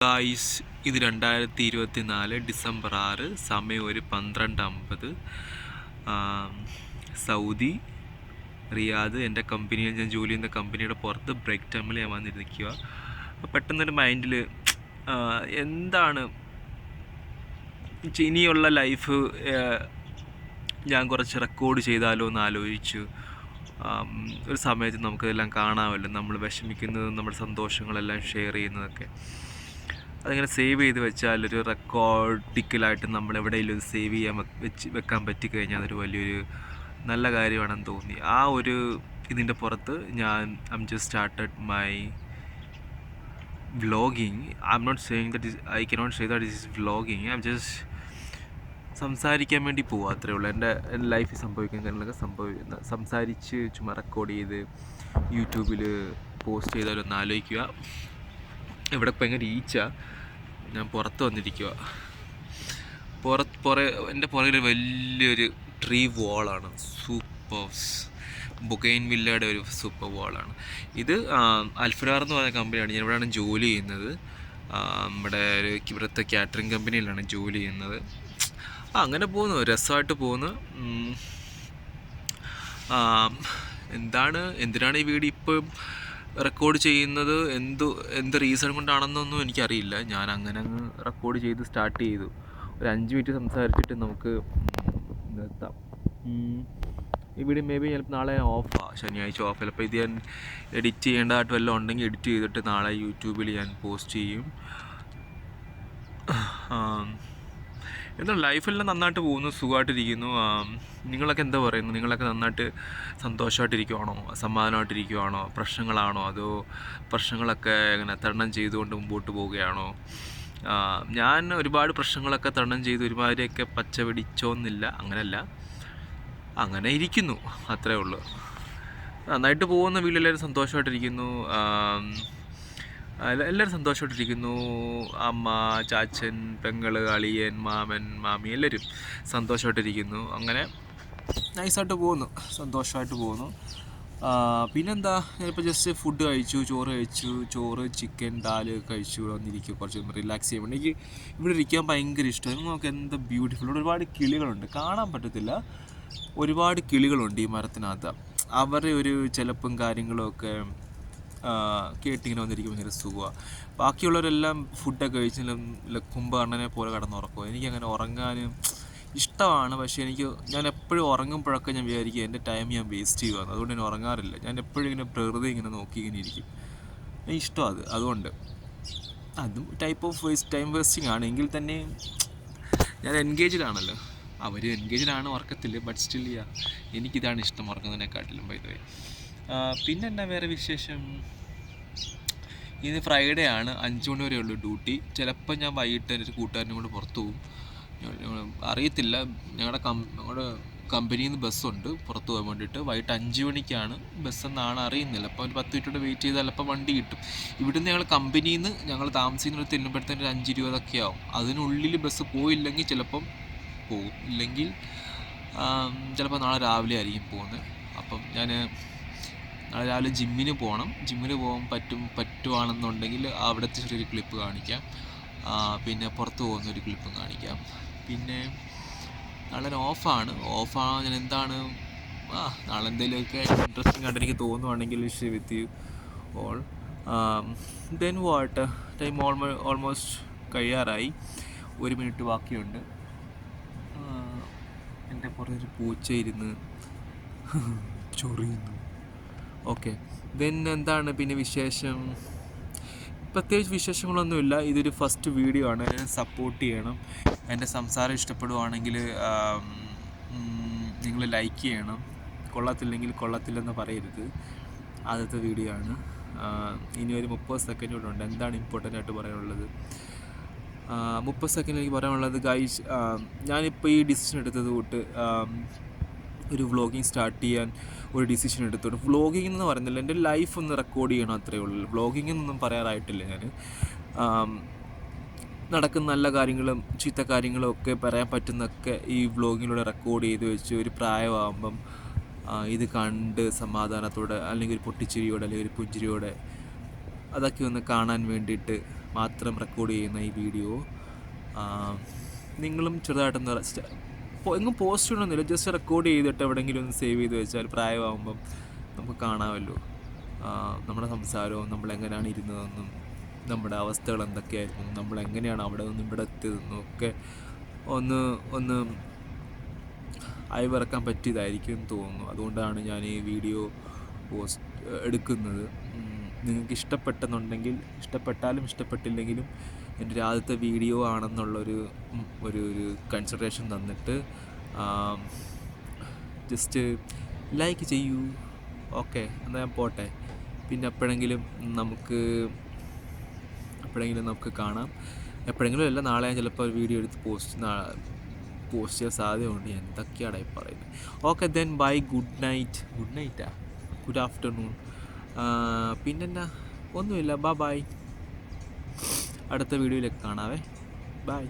Guys, ഇത് 2024 December 6, സമയം ഒരു 12:50. Saudi Riyadh. എൻ്റെ കമ്പനിയിൽ ഞാൻ ജോലി ചെയ്യുന്ന കമ്പനിയുടെ പുറത്ത് ബ്രേക്ക് ടൈമിൽ ഞാൻ വന്നിരിക്കുക. അപ്പോൾ പെട്ടെന്നൊരു മൈൻഡിൽ എന്താണ് ഇനിയുള്ള ലൈഫ് ഞാൻ കുറച്ച് റെക്കോർഡ് ചെയ്താലോ എന്ന് ആലോചിച്ചു. ഒരു സമയത്ത് നമുക്കെല്ലാം കാണാമല്ലോ, നമ്മൾ വിഷമിക്കുന്നതും നമ്മുടെ സന്തോഷങ്ങളെല്ലാം ഷെയർ ചെയ്യുന്നതൊക്കെ. അതിങ്ങനെ സേവ് ചെയ്ത് വെച്ചാൽ ഒരു റെക്കോർഡിക്കലായിട്ട് നമ്മൾ എവിടെയെങ്കിലും സേവ് ചെയ്യാൻ വെക്കാൻ പറ്റിക്കഴിഞ്ഞാൽ അതൊരു വലിയൊരു നല്ല കാര്യമാണെന്ന് തോന്നി. ആ ഒരു ഇതിൻ്റെ പുറത്ത് ഞാൻ just started my vlogging. not saying that I cannot say that this is vlogging. I'm just സംസാരിക്കാൻ വേണ്ടി പോവുക, അത്രേ ഉള്ളൂ. എൻ്റെ ലൈഫിൽ സംഭവിക്കുന്ന കാര്യങ്ങളൊക്കെ സംസാരിച്ച് ചുമ്മാ റെക്കോർഡ് ചെയ്ത് യൂട്യൂബിൽ പോസ്റ്റ് ചെയ്താലൊന്ന് ആലോചിക്കുക. ഇവിടെ ഭയങ്കര ഞാൻ പുറത്ത് വന്നിരിക്കുക. എൻ്റെ പുറകിൽ വലിയൊരു ട്രീ വാളാണ്, ബൊഗൈൻ വില്ലയുടെ ഒരു സൂപ്പർ വാളാണ് ഇത്. അൽഫ്രാർ എന്ന് പറയുന്ന കമ്പനിയാണ്. ഞാൻ ഇവിടെയാണ് ജോലി ചെയ്യുന്നത്. നമ്മുടെ ഒരു ഇവിടുത്തെ കാറ്ററിംഗ് കമ്പനിയിലാണ് ജോലി ചെയ്യുന്നത്. അങ്ങനെ പോകുന്നു, രസമായിട്ട് പോകുന്നു. എന്തിനാണ് ഈ വീഡിയോ ഇപ്പം റെക്കോർഡ് ചെയ്യുന്നത്, എന്ത് റീസൺ കൊണ്ടാണെന്നൊന്നും എനിക്കറിയില്ല. ഞാൻ അങ്ങനെ അങ്ങ് റെക്കോർഡ് ചെയ്ത് സ്റ്റാർട്ട് ചെയ്തു. ഒരു 5 മിനിറ്റ് സംസാരിച്ചിട്ട് നമുക്ക് നിർത്താം. ഈ വീഡിയോ മേ ബി ചിലപ്പോൾ നാളെ ശനിയാഴ്ച ഓഫ്. ചിലപ്പോൾ ഇത് ഞാൻ എഡിറ്റ് ചെയ്യേണ്ടതായിട്ട് വല്ലതും ഉണ്ടെങ്കിൽ എഡിറ്റ് ചെയ്തിട്ട് നാളെ യൂട്യൂബിൽ ഞാൻ പോസ്റ്റ് ചെയ്യും. എന്നാൽ ലൈഫെല്ലാം നന്നായിട്ട് പോകുന്നു, സുഖമായിട്ടിരിക്കുന്നു. നിങ്ങളൊക്കെ എന്താ പറയുന്നു? നിങ്ങളൊക്കെ നന്നായിട്ട് സന്തോഷമായിട്ടിരിക്കുവാണോ, സമാധാനമായിട്ടിരിക്കുവാണോ? പ്രശ്നങ്ങളാണോ, അതോ പ്രശ്നങ്ങളൊക്കെ ഇങ്ങനെ തരണം ചെയ്തുകൊണ്ട് മുമ്പോട്ട് പോവുകയാണോ? ഞാൻ ഒരുപാട് പ്രശ്നങ്ങളൊക്കെ തരണം ചെയ്ത് ഒരുമാതിരിയൊക്കെ പച്ച പിടിച്ചോന്നില്ല, അങ്ങനെ ഇരിക്കുന്നു, അത്രേ ഉള്ളൂ. നന്നായിട്ട് പോകുന്ന വീട്ടിലെല്ലാവരും സന്തോഷമായിട്ടിരിക്കുന്നു. എല്ലാവരും സന്തോഷമായിട്ടിരിക്കുന്നു. അമ്മ, ചാച്ചൻ, പെങ്ങൾ, അളിയൻ, മാമൻ, മാമി എല്ലാവരും സന്തോഷമായിട്ടിരിക്കുന്നു. അങ്ങനെ നൈസായിട്ട് പോകുന്നു, സന്തോഷമായിട്ട് പോകുന്നു. പിന്നെന്താ, ഞാനിപ്പോൾ ജസ്റ്റ് ഫുഡ് കഴിച്ചു, ചോറ് ചിക്കൻ ദാല് കഴിച്ചു. വന്നിരിക്കും കുറച്ച് റിലാക്സ് ചെയ്യാൻ വേണ്ടി. എനിക്ക് ഇവിടെ ഇരിക്കാൻ ഭയങ്കര ഇഷ്ടമാണ്. നമുക്ക് എന്താ ബ്യൂട്ടിഫുൾ. ഒരുപാട് കിളികളുണ്ട്, കാണാൻ പറ്റത്തില്ല. ഒരുപാട് കിളികളുണ്ട് ഈ മരത്തിനകത്ത്. അവരുടെ ഒരു ചിലപ്പം കാര്യങ്ങളുമൊക്കെ കേട്ടിങ്ങനെ വന്നിരിക്കും, ഭയങ്കര സുഖമാണ്. ബാക്കിയുള്ളവരെല്ലാം ഫുഡൊക്കെ കഴിച്ച് കുംഭകർണ്ണനെ പോലെ കിടന്നുറക്കും. എനിക്കങ്ങനെ ഉറങ്ങാനും ഇഷ്ടമാണ്. പക്ഷേ ഞാൻ എപ്പോഴും ഉറങ്ങുമ്പോഴൊക്കെ ഞാൻ വിചാരിക്കും എൻ്റെ ടൈം ഞാൻ വേസ്റ്റ് ചെയ്യുകയാണ്. അതുകൊണ്ട് ഞാൻ ഉറങ്ങാറില്ല. ഞാൻ എപ്പോഴും ഇങ്ങനെ പ്രകൃതി ഇങ്ങനെ നോക്കി ഇങ്ങനെ ഇരിക്കും. എനിക്ക് ഇഷ്ടമാണ് അതുകൊണ്ട്. അതും ടൈപ്പ് ഓഫ് ടൈം വേസ്റ്റിംഗ് ആണ്. എങ്കിൽ തന്നെ ഞാൻ എൻഗേജ്ഡ് ആണല്ലോ. അവർ എൻഗേജ്ഡ് ആണ് ഉറക്കത്തിൽ. ബട്ട് സ്റ്റിൽ എനിക്കിതാണ് ഇഷ്ടം ഉറങ്ങുന്നതിനെക്കാട്ടിലും. ബൈ ദ വേ, പിന്നെ എന്നാ വേറെ വിശേഷം? ഇന്ന് ഫ്രൈഡേ ആണ്, 5 മണി വരെ ഉള്ളൂ ഡ്യൂട്ടി. ചിലപ്പോൾ ഞാൻ വൈകിട്ട് എൻ്റെ ഒരു കൂട്ടുകാരനും കൂടെ പുറത്തു പോകും. അറിയത്തില്ല. ഞങ്ങളുടെ കമ്പനിയിൽ നിന്ന് ബസ്സുണ്ട് പുറത്ത് പോകാൻ വേണ്ടിയിട്ട്. വൈകിട്ട് 5 മണിക്കാണ് ബസ്സെന്നാണ് അറിയുന്നില്ല. അപ്പോൾ ഒരു 10 മിനിറ്റ് വെയിറ്റ് ചെയ്താൽ ചിലപ്പോൾ വണ്ടി കിട്ടും. ഇവിടുന്ന് ഞങ്ങൾ കമ്പനിയിൽ നിന്ന് ഞങ്ങൾ താമസിക്കുന്നിടത്ത് ചെല്ലുമ്പോഴത്തേന് ഒരു 5:20 ആവും. അതിനുള്ളിൽ ബസ് പോയില്ലെങ്കിൽ ചിലപ്പം പോകും, ഇല്ലെങ്കിൽ ചിലപ്പോൾ നാളെ രാവിലെ ആയിരിക്കും പോകുന്നത്. അപ്പം ഞാൻ നാളെ രാവിലെ ജിമ്മിന് പോകണം. ജിമ്മിന് പോകാൻ പറ്റുവാണെന്നുണ്ടെങ്കിൽ അവിടുത്തെ ചെറിയൊരു ക്ലിപ്പ് കാണിക്കാം. പിന്നെ പുറത്ത് പോകുന്നൊരു ക്ലിപ്പും കാണിക്കാം. പിന്നെ നാളെ ഓഫാണ്. ഞാൻ എന്താണ് നാളെ എന്തെങ്കിലുമൊക്കെ ഇൻട്രസ്റ്റിംഗ് ആയിട്ട് എനിക്ക് തോന്നുവാണെങ്കിൽ share with you all. Then what, time almost കഴിയാറായി. 1 മിനിറ്റ് ബാക്കിയുണ്ട്. എൻ്റെ പുറത്തൊരു പൂച്ച ഇരുന്ന് ചൊറിയുന്നു. ഓക്കെ, ദെൻ എന്താണ് പിന്നെ വിശേഷം? പ്രത്യേകിച്ച് വിശേഷങ്ങളൊന്നുമില്ല. ഇതൊരു ഫസ്റ്റ് വീഡിയോ ആണ്. സപ്പോർട്ട് ചെയ്യണം. എൻ്റെ സംസാരം ഇഷ്ടപ്പെടുവാണെങ്കിൽ നിങ്ങൾ ലൈക്ക് ചെയ്യണം. കൊള്ളത്തില്ലെങ്കിൽ കൊള്ളത്തില്ലെന്ന് പറയരുത്. ആദ്യത്തെ വീഡിയോ ആണ്. ഇനി ഒരു 30 സെക്കൻഡ് കൂടെ ഉണ്ട്. എന്താണ് ഇമ്പോർട്ടൻ്റ് ആയിട്ട് പറയാനുള്ളത്? 30 സെക്കൻഡ് എനിക്ക് പറയാനുള്ളത്, ഗൈസ്, ഞാനിപ്പോൾ ഈ ഡിസിഷൻ എടുത്തത് തൊട്ട് ഒരു വ്ളോഗിങ് സ്റ്റാർട്ട് ചെയ്യാൻ ഒരു ഡിസിഷൻ എടുത്തോട്ട്. വ്ളോഗിങ് എന്ന് പറയുന്നില്ല, എൻ്റെ ലൈഫ് ഒന്ന് റെക്കോർഡ് ചെയ്യണം, അത്രയേ ഉള്ളൂ. വ്ളോഗിങ് എന്നൊന്നും പറയാറായിട്ടില്ല ഞാൻ. നടക്കുന്ന നല്ല കാര്യങ്ങളും ചീത്ത കാര്യങ്ങളും ഒക്കെ പറയാൻ പറ്റുന്നൊക്കെ ഈ വ്ളോഗിങ്ങിലൂടെ റെക്കോർഡ് ചെയ്ത് വെച്ച് ഒരു പ്രായമാകുമ്പം ഇത് കണ്ട് സമാധാനത്തോടെ അല്ലെങ്കിൽ ഒരു പൊട്ടിച്ചിരിയോടെ അല്ലെങ്കിൽ ഒരു പുഞ്ചിരിയോടെ അതൊക്കെ ഒന്ന് കാണാൻ വേണ്ടിയിട്ട് മാത്രം റെക്കോർഡ് ചെയ്യുന്ന ഈ വീഡിയോ നിങ്ങളും ചെറുതായിട്ടൊന്ന് എങ്ങും പോസ്റ്റ് ചെയ്യണമെന്നില്ല, ജസ്റ്റ് റെക്കോർഡ് ചെയ്തിട്ട് എവിടെയെങ്കിലും ഒന്ന് സേവ് ചെയ്ത് വെച്ചാൽ പ്രായമാകുമ്പം നമുക്ക് കാണാമല്ലോ നമ്മുടെ സംസാരവും നമ്മളെങ്ങനെയാണ് ഇരുന്നതെന്നും നമ്മുടെ അവസ്ഥകൾ എന്തൊക്കെയായിരുന്നു, നമ്മളെങ്ങനെയാണ് അവിടെ നിന്നും ഇവിടെ എത്തിയതെന്നും ഒക്കെ ഒന്ന് ഒന്ന് അയവിറക്കാൻ പറ്റിയതായിരിക്കും എന്ന് തോന്നുന്നു. അതുകൊണ്ടാണ് ഞാൻ ഈ വീഡിയോ എടുക്കുന്നത്. നിങ്ങൾക്ക് ഇഷ്ടപ്പെട്ടെന്നുണ്ടെങ്കിൽ, ഇഷ്ടപ്പെട്ടാലും ഇഷ്ടപ്പെട്ടില്ലെങ്കിലും എൻ്റെ ഒരു ആദ്യത്തെ വീഡിയോ ആണെന്നുള്ളൊരു ഒരു കൺസിഡറേഷൻ തന്നിട്ട് ജസ്റ്റ് ലൈക്ക് ചെയ്യൂ. ഓക്കെ, എന്നാൽ ഞാൻ പോട്ടെ. പിന്നെ എപ്പോഴെങ്കിലും നമുക്ക് കാണാം. എപ്പോഴെങ്കിലും അല്ല, നാളെ ഞാൻ ചിലപ്പോൾ ഒരു വീഡിയോ എടുത്ത് പോസ്റ്റ് ചെയ്യാൻ സാധ്യതയുണ്ട്. എന്തൊക്കെയാണ് ഈ പറയുന്നത്. ഓക്കെ ദെൻ ബൈ, ഗുഡ് നൈറ്റാ, ഗുഡ് ആഫ്റ്റർനൂൺ. പിന്നെന്നാ, ഒന്നുമില്ല, ബൈ. അടുത്ത വീഡിയോയിലേക്ക് കാണാവേ, ബൈ.